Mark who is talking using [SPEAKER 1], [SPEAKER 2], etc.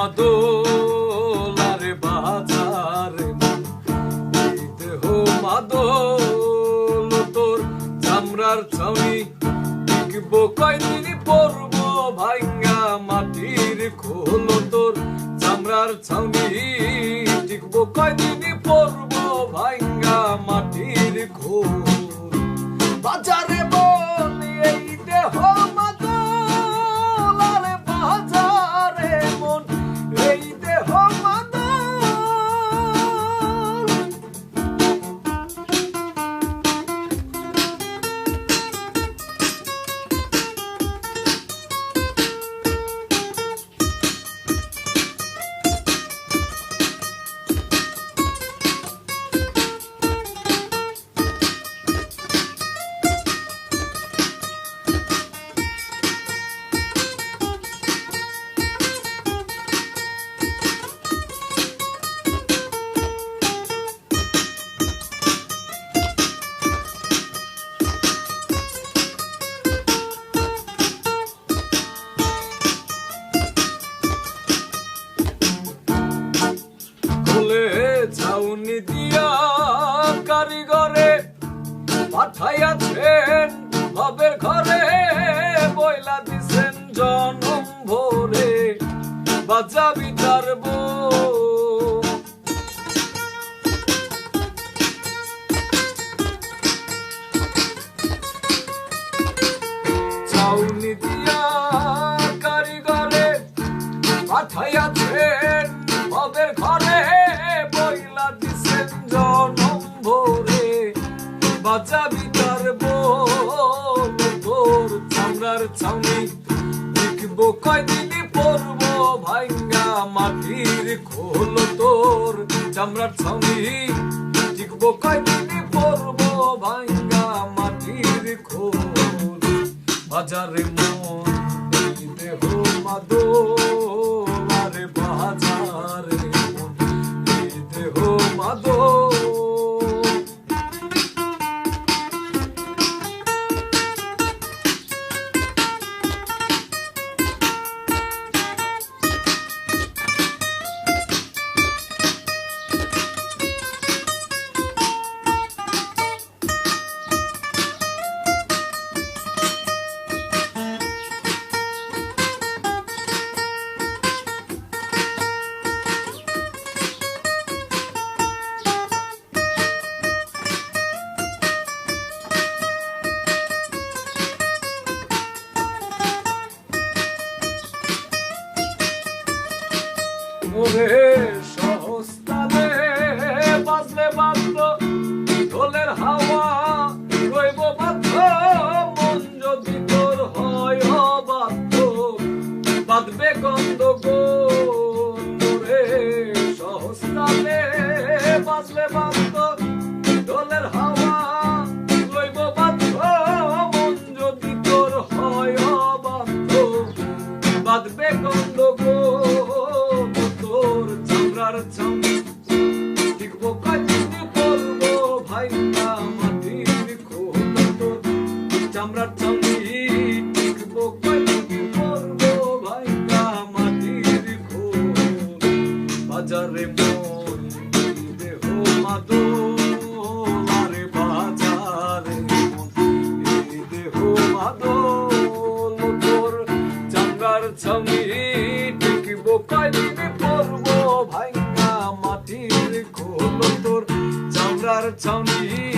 [SPEAKER 1] মাদল আরে বাজারে এই দেহ মাদল তোর চামড়ার ছাউনি টিকবো কয়দিন পরব ভাঙ্গা মাটির খোল তোর চামড়ার ছাউনি টিকবো কয়দিন পরব ভাঙ্গা মাটির খোল বাজারে বল এই দেহ মাদল আরে বাজারে মন এই দেহ ছাউনি দিয়া কারিগরে পাঠাইয়াছেন ভবের ঘরে বইলা দিছেন জনম ভরে বাজাবি তার ছাউনি দিয়া কারিগরে পাঠাইয়াছেন ভবের ঘরে বইলা দিছেন জনম ভরে বাজাবি তার তোর চামড়ার ছাউনি টিকবো কয়দিন পরব ভাঙ্গা মাটির খোল তোর চামড়ার ছাউনি টিকবো কয়দিন পরব ভাঙ্গা মাটির খোল বাজারে মন এই দেহ মাদল আরে বাজারে মন এই দেহ মাদল ওরে সহস্তালে বাজলে বাদ্য ঢোলের হাওয়া রইব বাধ্য মন যদি তোর হয় অবাধ্য বাঁধবে গন্ধগোল ওরে সহস্তালে বাজলে বাদ্য ঢোলের হাওয়া রইব বাধ্য মন যদি তোর হয় অবাধ্য বাঁধবে গন্ধগোল চামড়ার ছাউনি টিকবো কয়দিন পরব ভাঙ্গা মাটির খোল তোর চামড়ার ছাউনি টিকবো কয়দিন পরব ভাঙ্গা মাটির খোল বাজারে মন দেহ মাদল আরে বাজারে মন এই দেহ মাদল তোর চামড়ার ছাউনি টিকবো কয়দিন পরব ভাঙ্গা মাটির খোল তোর চামড়ার ছাউনি